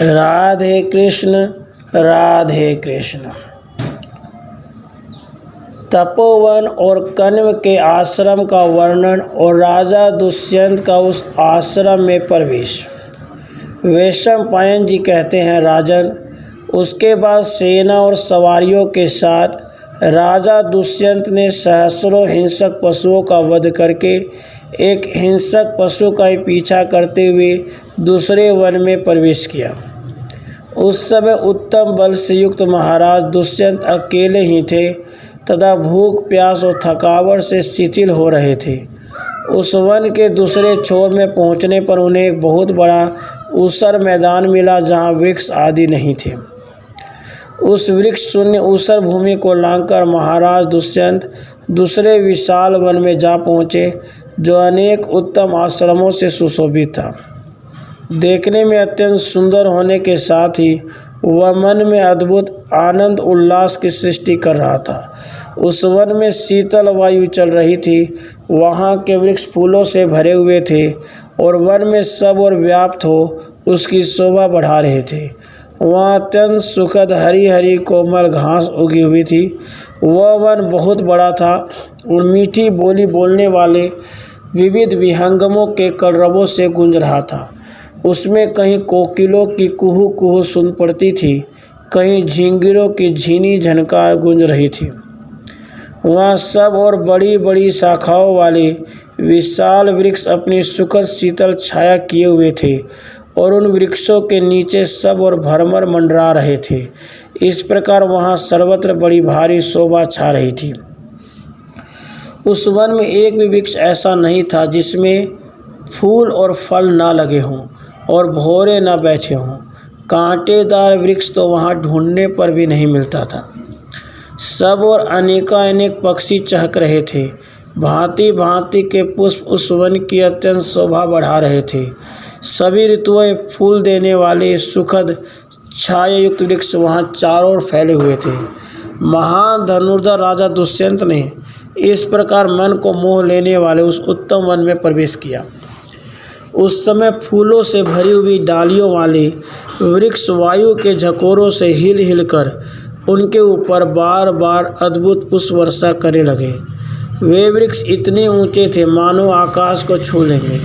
राधे कृष्ण राधे कृष्ण। तपोवन और कण्व के आश्रम का वर्णन और राजा दुष्यंत का उस आश्रम में प्रवेश। वैशंपायन जी कहते हैं, राजन, उसके बाद सेना और सवारियों के साथ राजा दुष्यंत ने सहस्रों हिंसक पशुओं का वध करके एक हिंसक पशु का ही पीछा करते हुए दूसरे वन में प्रवेश किया। उस समय उत्तम बल से युक्त महाराज दुष्यंत अकेले ही थे तथा भूख, प्यास और थकावट से शिथिल हो रहे थे। उस वन के दूसरे छोर में पहुंचने पर उन्हें एक बहुत बड़ा ऊसर मैदान मिला जहां वृक्ष आदि नहीं थे। उस वृक्ष शून्य ऊसर भूमि को लांघकर महाराज दुष्यंत दूसरे विशाल वन में जा पहुँचे, जो अनेक उत्तम आश्रमों से सुशोभित था। देखने में अत्यंत सुंदर होने के साथ ही वह मन में अद्भुत आनंद उल्लास की सृष्टि कर रहा था। उस वन में शीतल वायु चल रही थी। वहाँ के वृक्ष फूलों से भरे हुए थे और वन में सब और व्याप्त हो उसकी शोभा बढ़ा रहे थे। वहाँ अत्यंत सुखद हरी हरी कोमल घास उगी हुई थी। वह वन बहुत बड़ा था और मीठी बोली बोलने वाले विविध विहंगमों के कलरवों से गूंज रहा था। उसमें कहीं कोकिलों की कुहू कुहू सुन पड़ती थी, कहीं झिंगुरों की झीनी झनकार गूंज रही थी। वहाँ सब और बड़ी बड़ी शाखाओं वाले विशाल वृक्ष अपनी सुखद शीतल छाया किए हुए थे और उन वृक्षों के नीचे सब और भरमर मंडरा रहे थे। इस प्रकार वहाँ सर्वत्र बड़ी भारी शोभा छा रही थी। उस वन में एक भी वृक्ष ऐसा नहीं था जिसमें फूल और फल ना लगे हों और भौरे न बैठे हों। कांटेदार वृक्ष तो वहाँ ढूंढने पर भी नहीं मिलता था। सब और अनेकानेक पक्षी चहक रहे थे। भांति भांति के पुष्प उस वन की अत्यंत शोभा बढ़ा रहे थे। सभी ऋतुओं फूल देने वाले सुखद छायायुक्त वृक्ष वहाँ चारों ओर फैले हुए थे। महान धनुर्धर राजा दुष्यंत ने इस प्रकार मन को मोह लेने वाले उस उत्तम वन में प्रवेश किया। उस समय फूलों से भरी हुई डालियों वाले वृक्ष वायु के झकोरों से हिल हिलकर उनके ऊपर बार बार अद्भुत पुष्प वर्षा करने लगे। वे वृक्ष इतने ऊंचे थे मानो आकाश को छू लेंगे।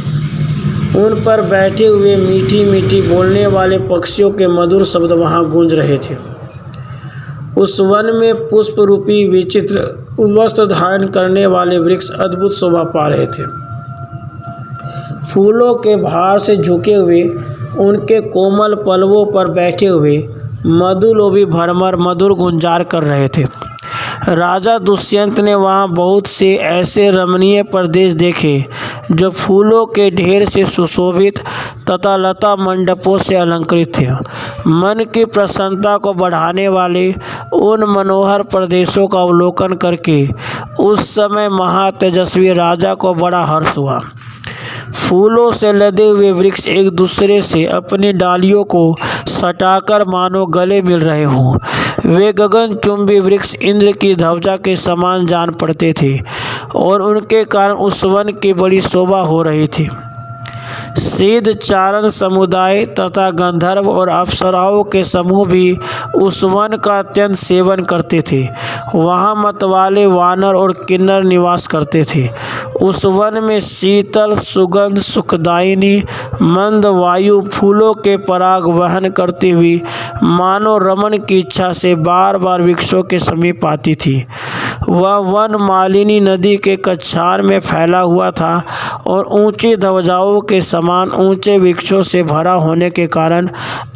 उन पर बैठे हुए मीठी मीठी बोलने वाले पक्षियों के मधुर शब्द वहाँ गूंज रहे थे। उस वन में पुष्प रूपी विचित्र वस्त्र धारण करने वाले वृक्ष अद्भुत शोभा पा रहे थे। फूलों के भार से झुके हुए उनके कोमल पलवों पर बैठे हुए मधुलोभी भरमर मधुर गुंजार कर रहे थे। राजा दुष्यंत ने वहाँ बहुत से ऐसे रमणीय प्रदेश देखे जो फूलों के ढेर से सुशोभित तथा लता मंडपों से अलंकृत थे। मन की प्रसन्नता को बढ़ाने वाले उन मनोहर प्रदेशों का अवलोकन करके उस समय महातेजस्वी राजा को बड़ा हर्ष हुआ। फूलों से लदे हुए वृक्ष एक दूसरे से अपनी डालियों को सटाकर मानो गले मिल रहे हों। वे गगनचुंबी वृक्ष इंद्र की ध्वजा के समान जान पड़ते थे और उनके कारण उस वन की बड़ी शोभा हो रही थी। सिद्ध चारण समुदाय तथा गंधर्व और अप्सराओं के समूह भी उस वन का अत्यंत सेवन करते थे। वहाँ मतवाले वानर और किन्नर निवास करते थे। उस वन में शीतल सुगंध सुखदायिनी मंद वायु फूलों के पराग वहन करती हुई मानो रमन की इच्छा से बार बार वृक्षों के समीप आती थी। वह वन मालिनी नदी के कछार में फैला हुआ था और ऊंची ध्वजाओं के समान ऊंचे वृक्षों से भरा होने के कारण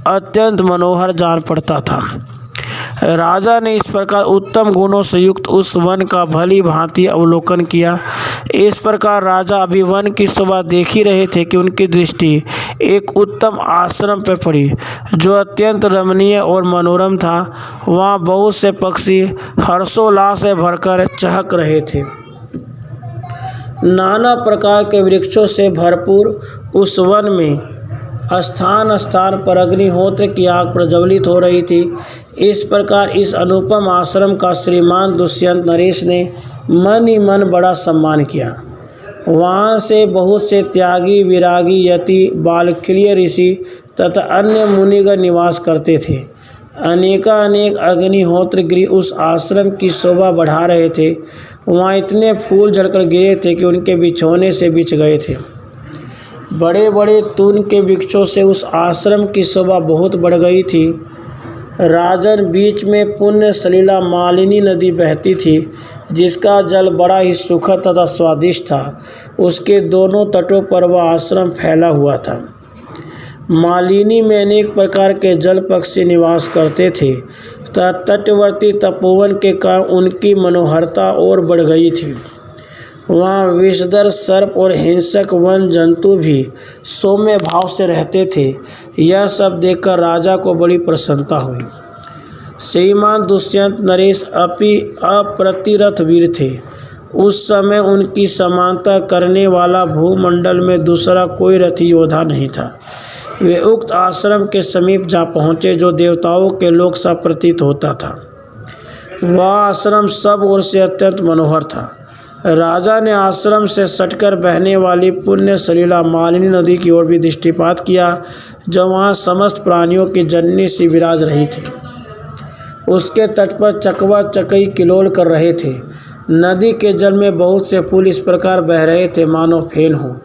अत्यंत मनोहर जान पड़ता था। राजा ने इस प्रकार उत्तम गुणों से युक्त उस वन का भली भांति अवलोकन किया। इस प्रकार राजा अभी वन की शोभा देख ही रहे थे कि उनकी दृष्टि एक उत्तम आश्रम पर पड़ी जो अत्यंत रमणीय और मनोरम था। वहाँ बहुत से पक्षी हर्षोल्लास से भरकर चहक रहे थे। नाना प्रकार के वृक्षों से भरपूर उस वन में स्थान स्थान पर अग्निहोत्र की आग प्रज्वलित हो रही थी। इस प्रकार इस अनुपम आश्रम का श्रीमान दुष्यंत नरेश ने मन ही मन बड़ा सम्मान किया। वहाँ से बहुत से त्यागी विरागी यति बालक्रिय ऋषि तथा अन्य मुनिगण निवास करते थे। अनेक अग्निहोत्र गृह उस आश्रम की शोभा बढ़ा रहे थे। वहाँ इतने फूल झड़कर गिरे थे कि उनके बिछोने से बिछ गए थे। बड़े बड़े तून के वृक्षों से उस आश्रम की शोभा बहुत बढ़ गई थी। राजन, बीच में पुण्य सलीला मालिनी नदी बहती थी, जिसका जल बड़ा ही सुखद तथा स्वादिष्ट था। उसके दोनों तटों पर वह आश्रम फैला हुआ था। मालिनी में अनेक प्रकार के जल पक्षी निवास करते थे तथा तटवर्ती तपोवन के कारण उनकी मनोहरता और बढ़ गई थी। वहाँ विषधर सर्प और हिंसक वन जंतु भी सौम्य भाव से रहते थे। यह सब देखकर राजा को बड़ी प्रसन्नता हुई। श्रीमान दुष्यंत नरेश अप्रतिरथ वीर थे। उस समय उनकी समानता करने वाला भूमंडल में दूसरा कोई रथी योद्धा नहीं था। वे उक्त आश्रम के समीप जा पहुँचे, जो देवताओं के लोक सा प्रतीत होता था। वह आश्रम सब ओर से अत्यंत मनोहर था। राजा ने आश्रम से सटकर बहने वाली पुण्य सलीला मालिनी नदी की ओर भी दृष्टिपात किया, जो वहाँ समस्त प्राणियों की जननी सी विराज रही थी। उसके तट पर चकवा चकई किलोल कर रहे थे। नदी के जल में बहुत से फूल इस प्रकार बह रहे थे मानो फेन हो।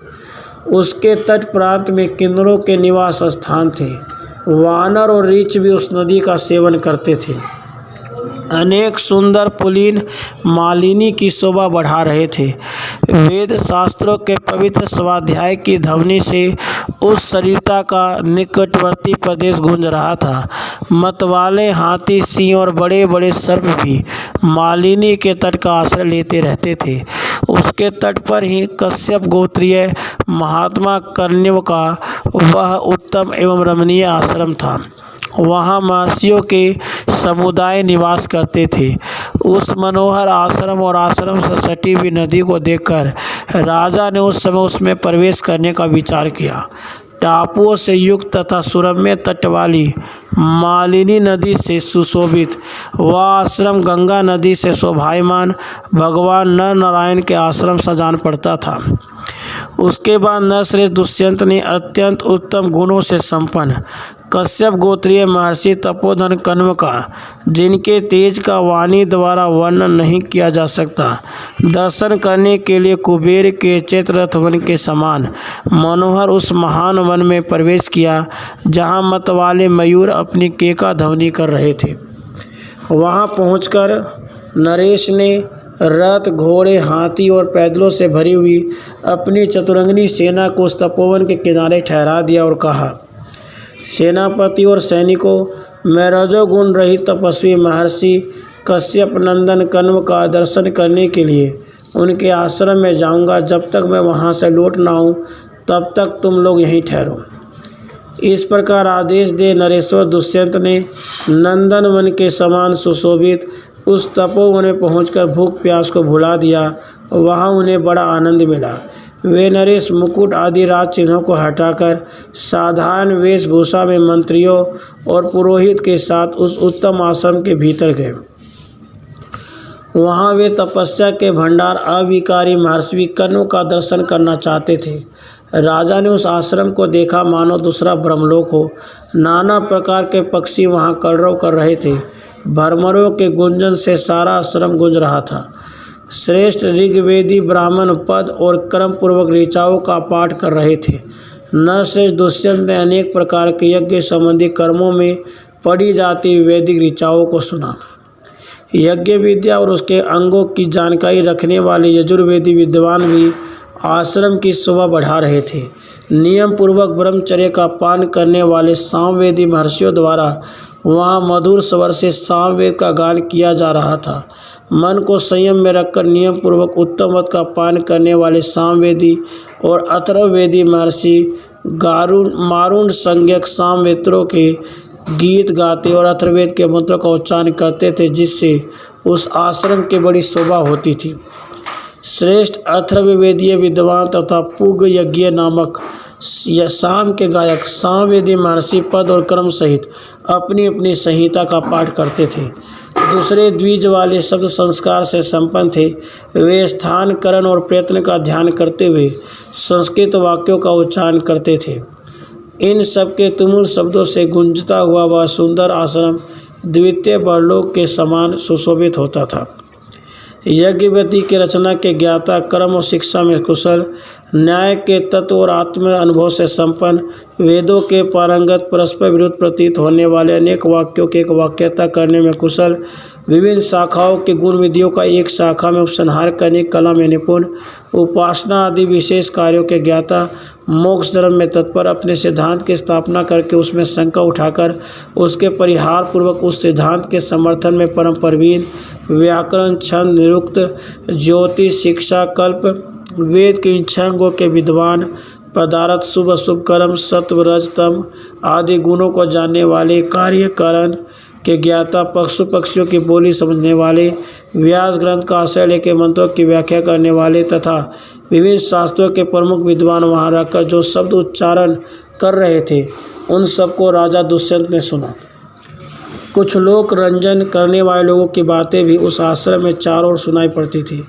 उसके तट प्रांत में किन्नरों के निवास स्थान थे। वानर और रीछ भी उस नदी का सेवन करते थे। अनेक सुंदर पुलीन मालिनी की शोभा बढ़ा रहे थे। वेद शास्त्रों के पवित्र स्वाध्याय की ध्वनि से उस सरिता का निकटवर्ती प्रदेश गूंज रहा था। मतवाले हाथी, सिंह और बड़े बड़े सर्प भी मालिनी के तट का आश्रय लेते रहते थे। उसके तट पर ही कश्यप गोत्रीय महात्मा कर्ण्य का वह उत्तम एवं रमणीय आश्रम था। वहाँ महर्षियों के समुदाय निवास करते थे। उस मनोहर आश्रम और आश्रम से सटी हुई नदी को देखकर राजा ने उस समय उसमें प्रवेश करने का विचार किया। टापुओं से युक्त तथा सुरम्य तट वाली मालिनी नदी से सुशोभित वह आश्रम गंगा नदी से शोभायमान भगवान नर नारायण के आश्रम सा जान पड़ता था। उसके बाद नरश्रेष्ठ दुष्यंत ने अत्यंत उत्तम गुणों से संपन्न कश्यप गोत्रीय महर्षि तपोधन कण्व का, जिनके तेज का वाणी द्वारा वर्णन नहीं किया जा सकता, दर्शन करने के लिए कुबेर के चैत्ररथ वन के समान मनोहर उस महान वन में प्रवेश किया, जहाँ मतवाले मयूर अपनी केका ध्वनि कर रहे थे। वहाँ पहुंचकर नरेश ने रथ, घोड़े, हाथी और पैदलों से भरी हुई अपनी चतुरंगनी सेना को उस तपोवन के किनारे ठहरा दिया और कहा, सेनापति और सैनिकों, मैं रजोगुण रहित तपस्वी महर्षि कश्यप नंदन कण्व का दर्शन करने के लिए उनके आश्रम में जाऊंगा। जब तक मैं वहां से लौट ना आऊँ, तब तक तुम लोग यहीं ठहरो। इस प्रकार आदेश दे नरेश्वर दुष्यंत ने नंदन वन के समान सुशोभित उस तपोवन में पहुंचकर भूख प्यास को भुला दिया। वहाँ उन्हें बड़ा आनंद मिला। वे नरेश मुकुट आदि राज चिन्हों को हटाकर साधारण वेशभूषा में मंत्रियों और पुरोहित के साथ उस उत्तम आश्रम के भीतर गए। वहाँ वे तपस्या के भंडार अविकारी महर्षि कण्व का दर्शन करना चाहते थे। राजा ने उस आश्रम को देखा मानो दूसरा ब्रह्मलोक हो। नाना प्रकार के पक्षी वहाँ कलरव कर रहे थे। भ्रमरों के गुंजन से सारा आश्रम गूंज रहा था। श्रेष्ठ ऋग्वेदी ब्राह्मण पद और क्रम पूर्वक ऋचाओं का पाठ कर रहे थे। नरश्रेष्ठ दुष्यंत ने अनेक प्रकार के यज्ञ संबंधी कर्मों में पढ़ी जाती वैदिक ऋचाओं को सुना। यज्ञ विद्या और उसके अंगों की जानकारी रखने वाले यजुर्वेदी विद्वान भी आश्रम की शोभा बढ़ा रहे थे। नियम पूर्वक ब्रह्मचर्य का पालन करने वाले सामवेदी महर्षियों द्वारा वहाँ मधुर स्वर से सामवेद का गान किया जा रहा था। मन को संयम में रखकर नियम पूर्वक उत्तम मत का पालन करने वाले सामवेदी और अथर्ववेदी महर्षि मारुण संज्ञक सामवेत्रों के गीत गाते और अथर्ववेद के मंत्रों का उच्चारण करते थे, जिससे उस आश्रम की बड़ी शोभा होती थी। श्रेष्ठ अथर्ववेदीय विद्वान तथा पुग यज्ञ नामक शाम के गायक सामवेदी महर्षि पद और क्रम सहित अपनी अपनी संहिता का पाठ करते थे। दूसरे द्विज वाले शब्द संस्कार से संपन्न थे। वे स्थान, करण और प्रयत्न का ध्यान करते हुए संस्कृत वाक्यों का उच्चारण करते थे। इन सब के तुमुल शब्दों से गूंजता हुआ वह सुंदर आश्रम द्वितीय परलोक के समान सुशोभित होता था। यज्ञवती के रचना के ज्ञाता, कर्म और शिक्षा में कुशल, न्याय के तत्व और आत्म अनुभव से संपन्न, वेदों के पारंगत, परस्पर विरुद्ध प्रतीत होने वाले अनेक वाक्यों की एक वाक्यता करने में कुशल, विभिन्न शाखाओं के गुण विधियों का एक शाखा में उपसंहार करने की कला में निपुण, उपासना आदि विशेष कार्यों के ज्ञाता, मोक्ष धर्म में तत्पर, अपने सिद्धांत की स्थापना करके उसमें शंका उठाकर उसके परिहार पूर्वक उस सिद्धांत के समर्थन में परम प्रवीण, व्याकरण, छंद, निरुक्त, ज्योतिष, शिक्षा, कल्प, वेद के इच्छांगों के विद्वान, पदार्थ, शुभ अशुभ कर्म, सत्व रज तम आदि गुणों को जानने वाले, कार्यकरण के ज्ञाता, पशु पक्षियों की बोली समझने वाले, व्यास ग्रंथ का आश्रय लेकर मंत्रों की व्याख्या करने वाले तथा विभिन्न शास्त्रों के प्रमुख विद्वान वहाँ रहकर जो शब्द उच्चारण कर रहे थे, उन सबको राजा दुष्यंत ने सुना। कुछ लोक रंजन करने वाले लोगों की बातें भी उस आश्रम में चारों ओर सुनाई पड़ती थी।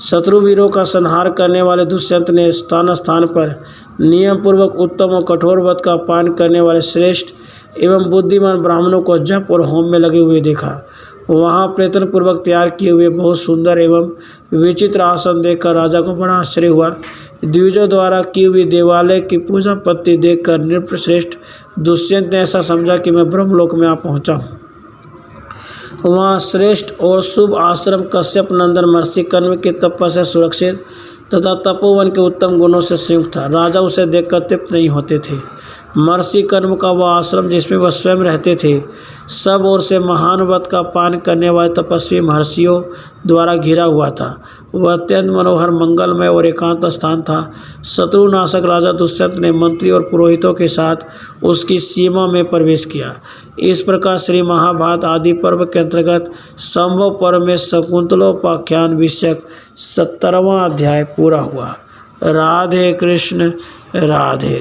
शत्रुवीरों का संहार करने वाले दुष्यंत ने स्थान स्थान पर नियम पूर्वक उत्तम और कठोर व्रत का पान करने वाले श्रेष्ठ एवं बुद्धिमान ब्राह्मणों को जप और होम में लगे हुए देखा। वहाँ प्रयत्न पूर्वक तैयार किए हुए बहुत सुंदर एवं विचित्र आसन देखकर राजा को बड़ा आश्चर्य हुआ। द्विजों द्वारा की हुई देवालय की पूजा पत्ति देखकर नृपश्रेष्ठ दुष्यंत ने ऐसा समझा कि मैं ब्रह्मलोक में आ पहुँचा हूँ। वहाँ श्रेष्ठ और शुभ आश्रम कश्यप नंदन महर्षि कर्म की तपस्या से सुरक्षित तथा तपोवन के उत्तम गुणों से संयुक्त था। राजा उसे देखकर तृप्त नहीं होते थे। महर्षि कर्म का वह आश्रम जिसमें वह स्वयं रहते थे सब ओर से महान व्रत का पान करने वाले तपस्वी महर्षियों द्वारा घिरा हुआ था। वह अत्यंत मनोहर, मंगलमय और एकांत स्थान था। शत्रुनाशक राजा दुष्यंत ने मंत्री और पुरोहितों के साथ उसकी सीमा में प्रवेश किया। इस प्रकार श्री महाभारत आदि पर्व के अंतर्गत संभव पर्व में शकुंतलोपाख्यान विषयक 17वां अध्याय पूरा हुआ। राधे कृष्ण राधे।